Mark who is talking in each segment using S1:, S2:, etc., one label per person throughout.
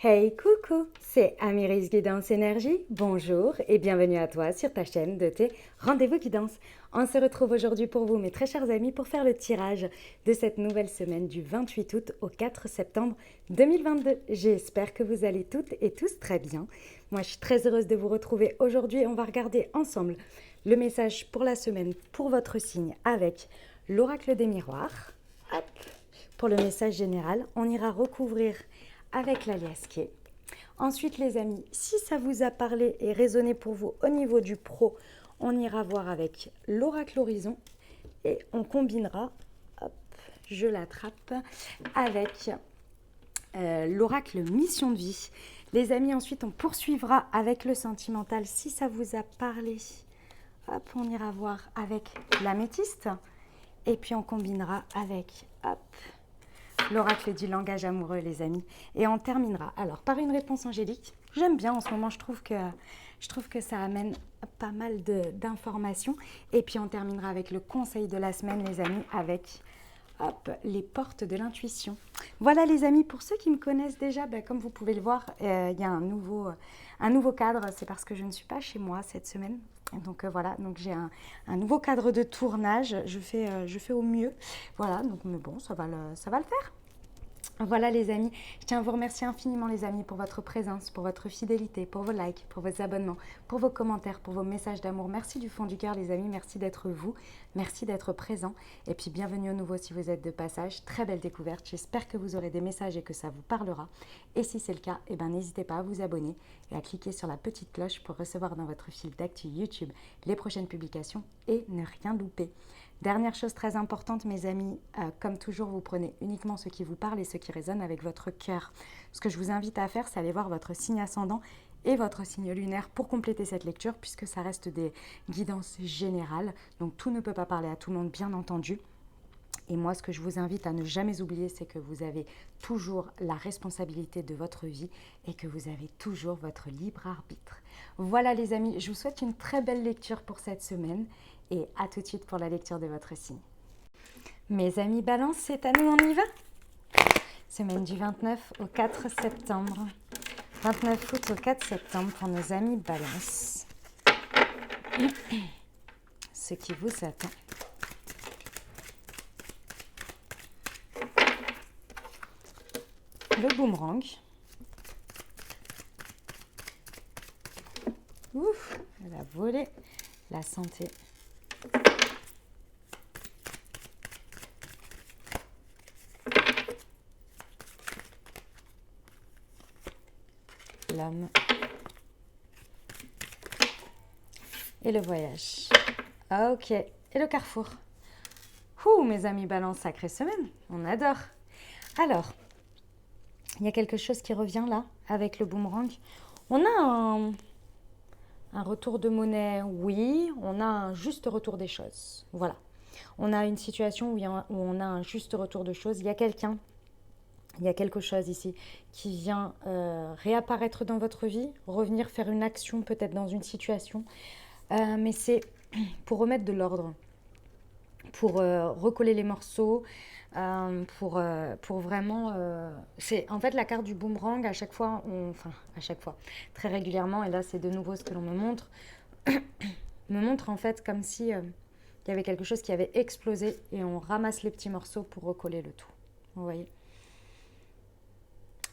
S1: Hey, coucou, c'est Amiris Guidance Énergie. Bonjour et bienvenue à toi sur ta chaîne de tes rendez-vous guidance. On se retrouve aujourd'hui pour vous, mes très chers amis, pour faire le tirage de cette nouvelle semaine du 28 août au 4 septembre 2022. J'espère que vous allez toutes et tous très bien. Moi, je suis très heureuse de vous retrouver aujourd'hui. On va regarder ensemble le message pour la semaine pour votre signe avec l'oracle des miroirs. Hop. Pour le message général, on ira recouvrir avec l'alias qui est. Ensuite, les amis, si ça vous a parlé et résonné pour vous au niveau du pro, on ira voir avec l'oracle horizon et on combinera, hop, je l'attrape, avec l'oracle mission de vie. Les amis, ensuite, on poursuivra avec le sentimental. Si ça vous a parlé, hop, on ira voir avec l'améthyste et puis on combinera avec, hop, l'oracle du langage amoureux, les amis. Et on terminera alors par une réponse angélique. J'aime bien en ce moment, je trouve que ça amène pas mal d'informations. Et puis on terminera avec le conseil de la semaine, les amis, avec hop, les portes de l'intuition. Voilà les amis, pour ceux qui me connaissent déjà, comme vous pouvez le voir, il y a un nouveau cadre. C'est parce que je ne suis pas chez moi cette semaine. Donc voilà, donc j'ai un nouveau cadre de tournage. Je fais au mieux. Voilà, donc mais bon, ça va le faire. Voilà les amis, je tiens à vous remercier infiniment les amis pour votre présence, pour votre fidélité, pour vos likes, pour vos abonnements, pour vos commentaires, pour vos messages d'amour. Merci du fond du cœur les amis, merci d'être vous, merci d'être présent. Et puis bienvenue au nouveau si vous êtes de passage, très belle découverte. J'espère que vous aurez des messages et que ça vous parlera. Et si c'est le cas, n'hésitez pas à vous abonner et à cliquer sur la petite cloche pour recevoir dans votre fil d'actu YouTube les prochaines publications et ne rien louper. Dernière chose très importante, mes amis, comme toujours, vous prenez uniquement ce qui vous parle et ce qui résonne avec votre cœur. Ce que je vous invite à faire, c'est aller voir votre signe ascendant et votre signe lunaire pour compléter cette lecture, puisque ça reste des guidances générales. Donc tout ne peut pas parler à tout le monde, bien entendu. Et moi, ce que je vous invite à ne jamais oublier, c'est que vous avez toujours la responsabilité de votre vie et que vous avez toujours votre libre arbitre. Voilà les amis, je vous souhaite une très belle lecture pour cette semaine et à tout de suite pour la lecture de votre signe. Mes amis Balance, cette année on y va. Semaine du 29 au 4 septembre. 29 août au 4 septembre pour nos amis Balance. Ce qui vous attend. Le boomerang. Ouf, elle a volé la santé. L'homme. Et le voyage. Ok, et le carrefour. Ouh, mes amis Balance, sacrée semaine, on adore. Alors, il y a quelque chose qui revient là, avec le boomerang. On a un retour de monnaie, oui. On a un juste retour des choses. Voilà. On a une situation où on a un juste retour de choses. Il y a quelque chose ici qui vient réapparaître dans votre vie, revenir faire une action peut-être dans une situation. Mais c'est pour remettre de l'ordre, pour recoller les morceaux, pour vraiment... c'est en fait la carte du boomerang, à chaque fois, très régulièrement, et là c'est de nouveau ce que l'on me montre, me montre en fait comme si il y avait quelque chose qui avait explosé et on ramasse les petits morceaux pour recoller le tout. Vous voyez ?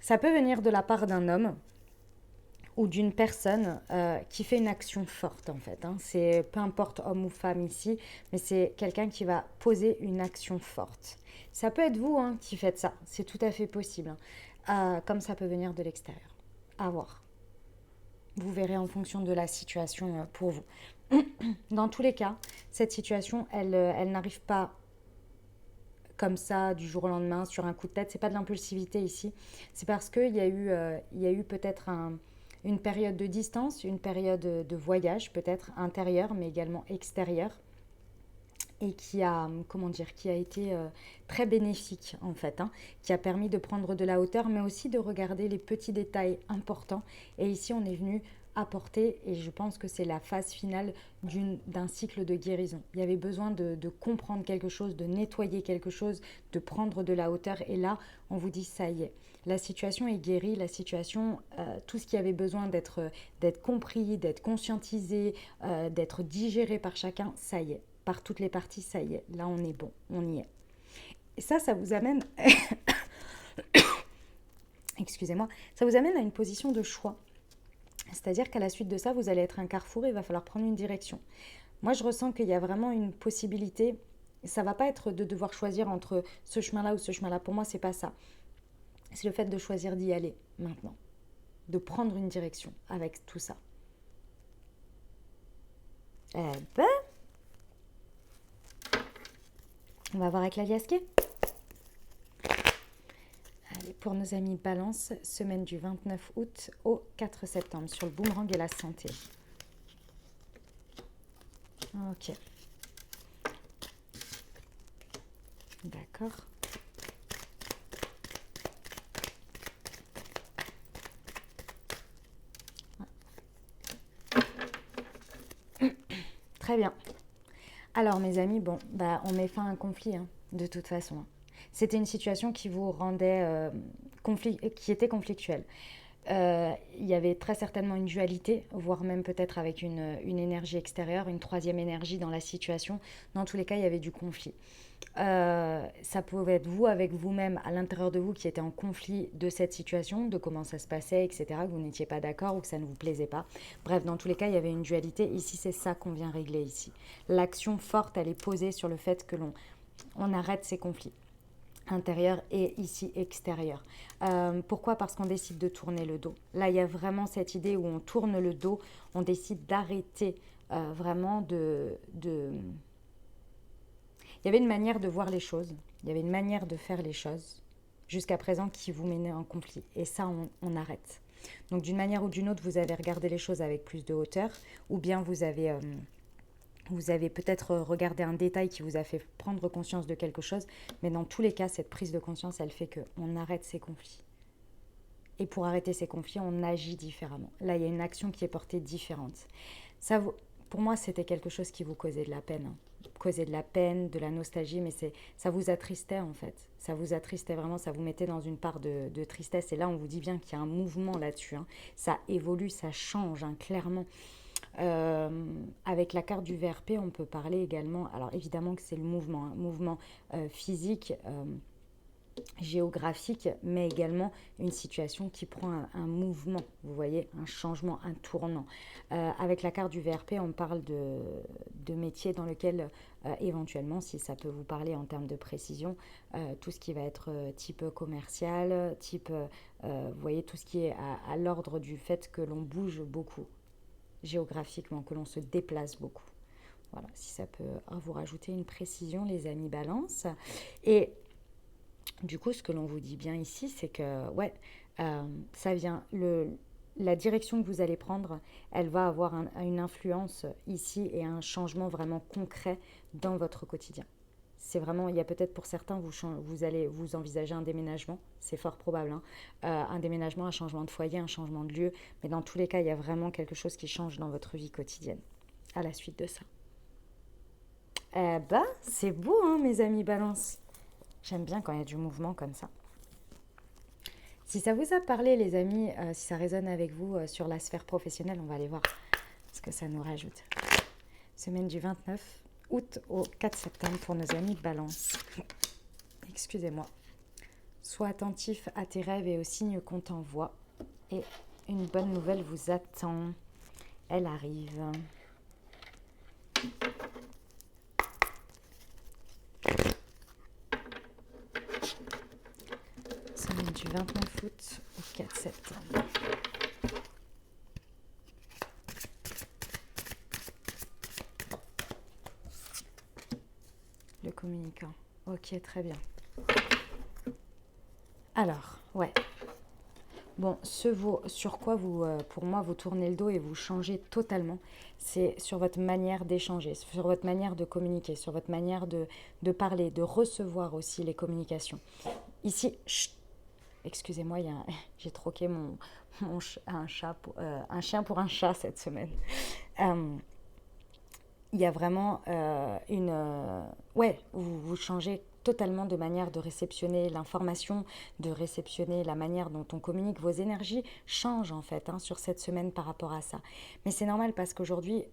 S1: Ça peut venir de la part d'un homme ou d'une personne qui fait une action forte en fait. C'est peu importe homme ou femme ici, mais c'est quelqu'un qui va poser une action forte. Ça peut être vous qui faites ça, c'est tout à fait possible. Comme ça peut venir de l'extérieur. À voir. Vous verrez en fonction de la situation pour vous. Dans tous les cas, cette situation, elle n'arrive pas comme ça du jour au lendemain sur un coup de tête. C'est pas de l'impulsivité ici. C'est parce qu'il y a eu peut-être une période de distance, une période de voyage peut-être intérieur mais également extérieur et qui a été très bénéfique en fait, qui a permis de prendre de la hauteur mais aussi de regarder les petits détails importants. Et ici on est venu apporter, et je pense que c'est la phase finale d'un cycle de guérison. Il y avait besoin de comprendre quelque chose, de nettoyer quelque chose, de prendre de la hauteur, et là, on vous dit ça y est. La situation est guérie, la situation, tout ce qui avait besoin d'être compris, d'être conscientisé, d'être digéré par chacun, ça y est. Par toutes les parties, ça y est. Là, on est bon, on y est. Et ça vous amène, excusez-moi, ça vous amène à une position de choix. C'est-à-dire qu'à la suite de ça, vous allez être un carrefour et il va falloir prendre une direction. Moi, je ressens qu'il y a vraiment une possibilité. Ça ne va pas être de devoir choisir entre ce chemin-là ou ce chemin-là. Pour moi, c'est pas ça. C'est le fait de choisir d'y aller maintenant. De prendre une direction avec tout ça. Eh ben, on va voir avec la liasquée. Allez, pour nos amis Balance, semaine du 29 août au 4 septembre sur le boomerang et la santé. Ok. D'accord. Très bien. Alors mes amis, bon, on met fin à un conflit, hein, de toute façon. C'était une situation qui vous rendait qui était conflictuelle. Il y avait très certainement une dualité, voire même peut-être avec une énergie extérieure, une troisième énergie dans la situation. Dans tous les cas, il y avait du conflit. Ça pouvait être vous avec vous-même à l'intérieur de vous qui était en conflit de cette situation, de comment ça se passait, etc., que vous n'étiez pas d'accord ou que ça ne vous plaisait pas. Bref, dans tous les cas, il y avait une dualité. Ici, c'est ça qu'on vient régler ici. L'action forte, elle est posée sur le fait que on arrête ces conflits intérieur et ici extérieur. Pourquoi? Parce qu'on décide de tourner le dos. Là, il y a vraiment cette idée où on tourne le dos, on décide d'arrêter vraiment il y avait une manière de voir les choses, il y avait une manière de faire les choses jusqu'à présent qui vous menait en conflit. Et ça, on arrête. Donc d'une manière ou d'une autre, vous avez regardé les choses avec plus de hauteur, ou bien vous avez peut-être regardé un détail qui vous a fait prendre conscience de quelque chose, mais dans tous les cas, cette prise de conscience, elle fait qu'on arrête ces conflits. Et pour arrêter ces conflits, on agit différemment. Là, il y a une action qui est portée différente. Ça, pour moi, c'était quelque chose qui vous causait de la peine. Hein. Causait de la peine, de la nostalgie, mais ça vous attristait en fait. Ça vous attristait vraiment, ça vous mettait dans une part de tristesse. Et là, on vous dit bien qu'il y a un mouvement là-dessus. Hein. Ça évolue, ça change, hein, clairement. Avec la carte du VRP, on peut parler également, alors évidemment que c'est le mouvement, hein, mouvement physique, géographique, mais également une situation qui prend un mouvement, vous voyez, un changement, un tournant. Avec la carte du VRP, on parle de métiers dans lesquels, éventuellement, si ça peut vous parler en termes de précision, tout ce qui va être type commercial, type, vous voyez, tout ce qui est à l'ordre du fait que l'on bouge beaucoup géographiquement, que l'on se déplace beaucoup. Voilà, si ça peut vous rajouter une précision, les amis Balance. Et du coup, ce que l'on vous dit bien ici, c'est que, ouais, ça vient, la direction que vous allez prendre, elle va avoir une influence ici et un changement vraiment concret dans votre quotidien. C'est vraiment, il y a peut-être pour certains, vous allez vous envisager un déménagement, c'est fort probable, hein, un déménagement, un changement de foyer, un changement de lieu, mais dans tous les cas, il y a vraiment quelque chose qui change dans votre vie quotidienne à la suite de ça. Eh ben, c'est beau, hein, mes amis Balance. J'aime bien quand il y a du mouvement comme ça. Si ça vous a parlé, les amis, si ça résonne avec vous sur la sphère professionnelle, on va aller voir ce que ça nous rajoute. Semaine du 29 août au 4 septembre pour nos amis Balance. Excusez-moi. Sois attentif à tes rêves et aux signes qu'on t'envoie. Et une bonne nouvelle vous attend. Elle arrive. Semaine du 29 août au 4 septembre. Le communicant. Ok, très bien. Alors, ouais. Bon, sur quoi pour moi, vous tournez le dos et vous changez totalement, c'est sur votre manière d'échanger, sur votre manière de communiquer, sur votre manière de parler, de recevoir aussi les communications. Ici, chut, Excusez-moi, j'ai troqué un chien pour un chat cette semaine. Euh, il y a vraiment ouais, vous changez totalement de manière de réceptionner l'information, de réceptionner la manière dont on communique. Vos énergies changent en fait, hein, sur cette semaine par rapport à ça. Mais c'est normal parce qu'aujourd'hui,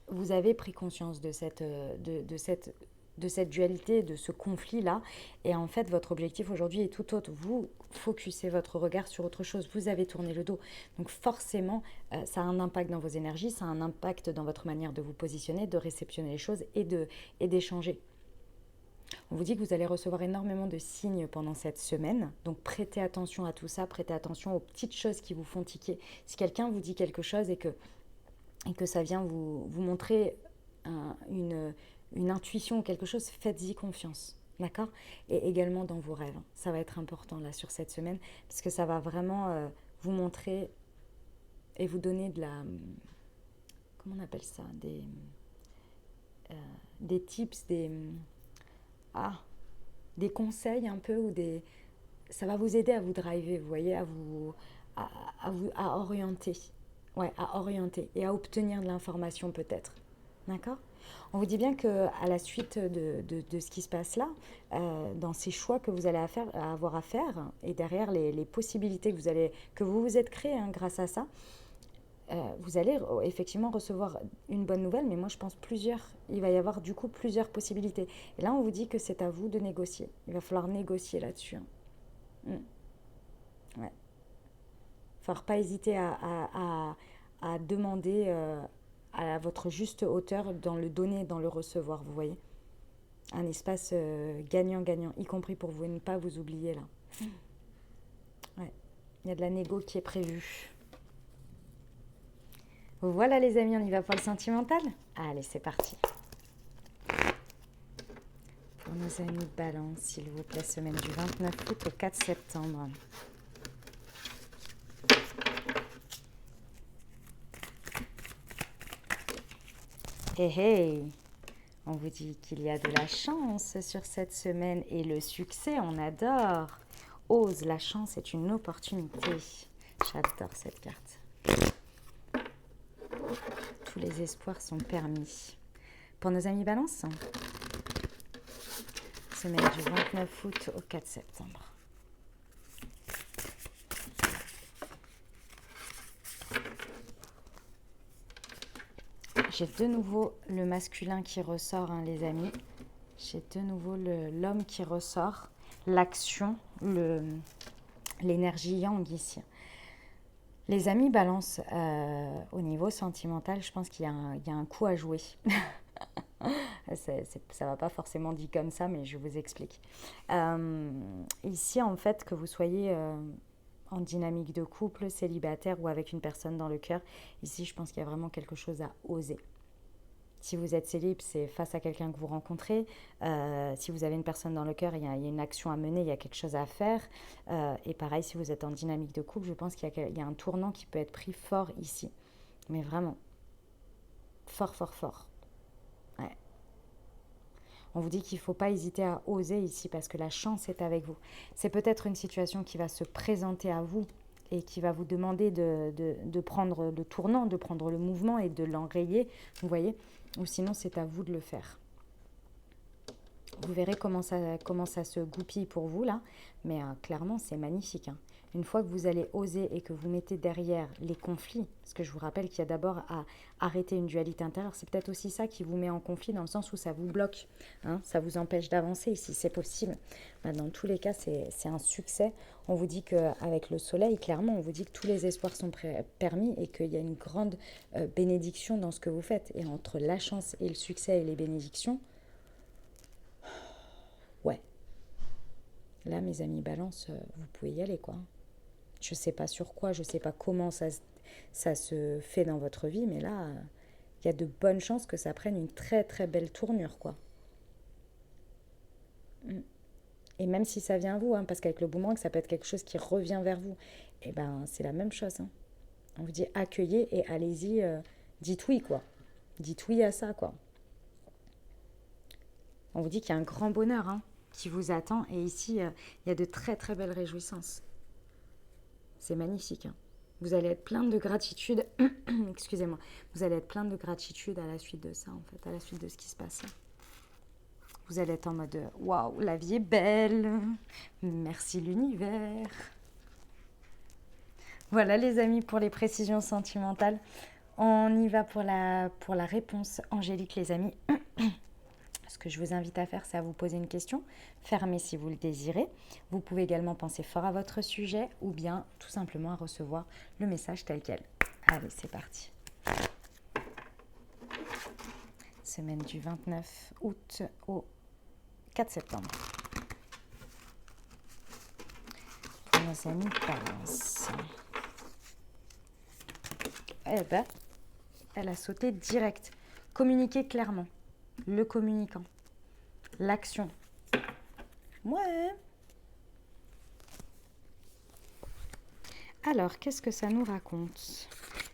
S1: vous avez pris conscience de cette dualité, de ce conflit-là. Et en fait, votre objectif aujourd'hui est tout autre. Vous focussez votre regard sur autre chose. Vous avez tourné le dos. Donc forcément, ça a un impact dans vos énergies, ça a un impact dans votre manière de vous positionner, de réceptionner les choses et d'échanger. On vous dit que vous allez recevoir énormément de signes pendant cette semaine. Donc prêtez attention à tout ça, prêtez attention aux petites choses qui vous font tiquer. Si quelqu'un vous dit quelque chose et que ça vient vous montrer une intuition ou quelque chose, faites-y confiance. D'accord. Et également dans vos rêves. Ça va être important là sur cette semaine parce que ça va vraiment vous montrer et vous donner de la... Comment on appelle ça, des tips, ah, des conseils un peu ou des... Ça va vous aider à vous driver, vous voyez, à orienter. Ouais, à orienter et à obtenir de l'information peut-être. D'accord. On vous dit bien qu'à la suite de ce qui se passe là, dans ces choix que vous allez avoir à faire, et derrière les possibilités que vous vous êtes créées, hein, grâce à ça, vous allez effectivement recevoir une bonne nouvelle, mais moi je pense il va y avoir du coup plusieurs possibilités. Et là on vous dit que c'est à vous de négocier. Il va falloir négocier là-dessus, hein. Ouais. Il ne va falloir pas hésiter à demander à votre juste hauteur dans le donner et dans le recevoir, vous voyez. Un espace gagnant-gagnant, y compris pour vous et ne pas vous oublier là. Ouais. Il y a de la négo qui est prévue. Voilà les amis, on y va pour le sentimental. Allez, c'est parti. Pour nos amis Balance, s'il vous plaît, semaine du 29 août au 4 septembre. Hey hey, on vous dit qu'il y a de la chance sur cette semaine et le succès, on adore. Ose, la chance est une opportunité. J'adore cette carte. Tous les espoirs sont permis. Pour nos amis Balance, semaine du 29 août au 4 septembre. J'ai de nouveau le masculin qui ressort, hein, les amis. J'ai de nouveau l'homme qui ressort, l'action, l'énergie yang ici. Les amis Balance, au niveau sentimental, je pense qu'il y a un coup à jouer. Ça ne va pas forcément dit comme ça, mais je vous explique. Ici, en fait, que vous soyez en dynamique de couple, célibataire ou avec une personne dans le cœur, ici, je pense qu'il y a vraiment quelque chose à oser. Si vous êtes célib, c'est face à quelqu'un que vous rencontrez. Si vous avez une personne dans le cœur, il y a une action à mener, il y a quelque chose à faire. Et pareil, si vous êtes en dynamique de couple, je pense qu'il y a un tournant qui peut être pris fort ici. Mais vraiment, fort, fort, fort. Ouais. On vous dit qu'il ne faut pas hésiter à oser ici parce que la chance est avec vous. C'est peut-être une situation qui va se présenter à vous et qui va vous demander de prendre le tournant, de prendre le mouvement et de l'enrayer, vous voyez. Ou sinon, c'est à vous de le faire. Vous verrez comment ça se goupille pour vous, là. Mais clairement, c'est magnifique, hein. Une fois que vous allez oser et que vous mettez derrière les conflits, parce que je vous rappelle qu'il y a d'abord à arrêter une dualité intérieure, c'est peut-être aussi ça qui vous met en conflit dans le sens où ça vous bloque, hein, ça vous empêche d'avancer si c'est possible. Dans tous les cas, c'est un succès. On vous dit qu'avec le soleil, clairement, on vous dit que tous les espoirs sont permis et qu'il y a une grande bénédiction dans ce que vous faites. Et entre la chance et le succès et les bénédictions, ouais. Là, mes amis Balance, vous pouvez y aller, quoi. Je ne sais pas sur quoi, je ne sais pas comment ça se fait dans votre vie, mais là, il y a de bonnes chances que ça prenne une très très belle tournure, quoi. Et même si ça vient à vous, hein, parce qu'avec le boomerang, ça peut être quelque chose qui revient vers vous, et ben c'est la même chose, hein. On vous dit accueillez et allez-y, dites oui, quoi. Dites oui à ça, quoi. On vous dit qu'il y a un grand bonheur, hein, qui vous attend, et ici, il y a de très très belles réjouissances. C'est magnifique, hein. Vous allez être plein de gratitude. Excusez-moi. Vous allez être plein de gratitude à la suite de ça, en fait, à la suite de ce qui se passe. Vous allez être en mode waouh, la vie est belle. Merci l'univers. Voilà les amis pour les précisions sentimentales. On y va pour la réponse angélique les amis. Ce que je vous invite à faire, c'est à vous poser une question. Fermez si vous le désirez. Vous pouvez également penser fort à votre sujet ou bien tout simplement à recevoir le message tel quel. Allez, c'est parti. Semaine du 29 août au 4 septembre. Pour nos amis Balance. Eh ben, elle a sauté direct. Communiquer clairement. Le communicant. L'action. Ouais. Alors, qu'est-ce que ça nous raconte?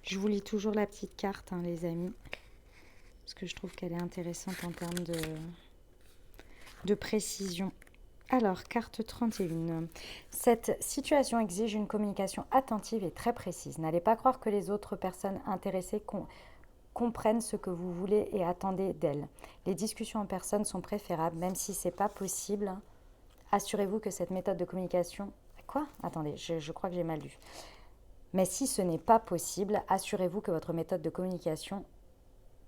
S1: Je vous lis toujours la petite carte, hein, les amis. Parce que je trouve qu'elle est intéressante en termes de précision. Alors, carte 31. Cette situation exige une communication attentive et très précise. N'allez pas croire que les autres personnes intéressées comprennent ce que vous voulez et attendez d'elles. Les discussions en personne sont préférables, même si ce n'est pas possible. Assurez-vous que cette méthode de communication... Quoi? Attendez, je crois que j'ai mal lu. Mais si ce n'est pas possible, assurez-vous que votre méthode de communication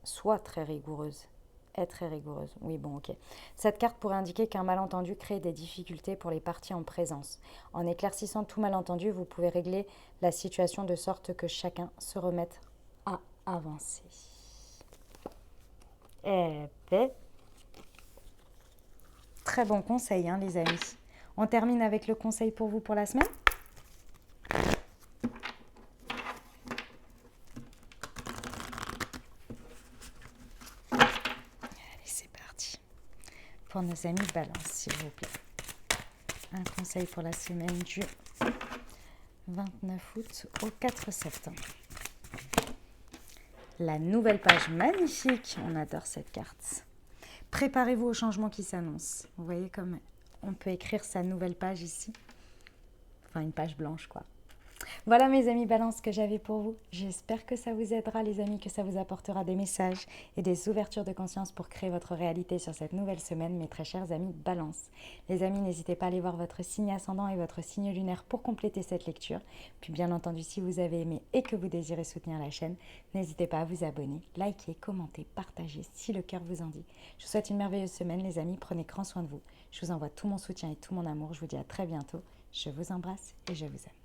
S1: soit très rigoureuse. Est très rigoureuse. Oui, bon, ok. Cette carte pourrait indiquer qu'un malentendu crée des difficultés pour les parties en présence. En éclaircissant tout malentendu, vous pouvez régler la situation de sorte que chacun se remette à avancer. Eh bien, très bon conseil, hein, les amis. On termine avec le conseil pour vous pour la semaine. Allez, c'est parti. Pour nos amis Balance, s'il vous plaît. Un conseil pour la semaine du 29 août au 4 septembre. La nouvelle page magnifique. On adore cette carte. Préparez-vous au changement qui s'annonce. Vous voyez comme on peut écrire sa nouvelle page ici. Enfin, une page blanche, quoi. Voilà mes amis Balance que j'avais pour vous. J'espère que ça vous aidera les amis, que ça vous apportera des messages et des ouvertures de conscience pour créer votre réalité sur cette nouvelle semaine, mes très chers amis Balance. Les amis, n'hésitez pas à aller voir votre signe ascendant et votre signe lunaire pour compléter cette lecture. Puis bien entendu, si vous avez aimé et que vous désirez soutenir la chaîne, n'hésitez pas à vous abonner, liker, commenter, partager si le cœur vous en dit. Je vous souhaite une merveilleuse semaine les amis, prenez grand soin de vous. Je vous envoie tout mon soutien et tout mon amour. Je vous dis à très bientôt. Je vous embrasse et je vous aime.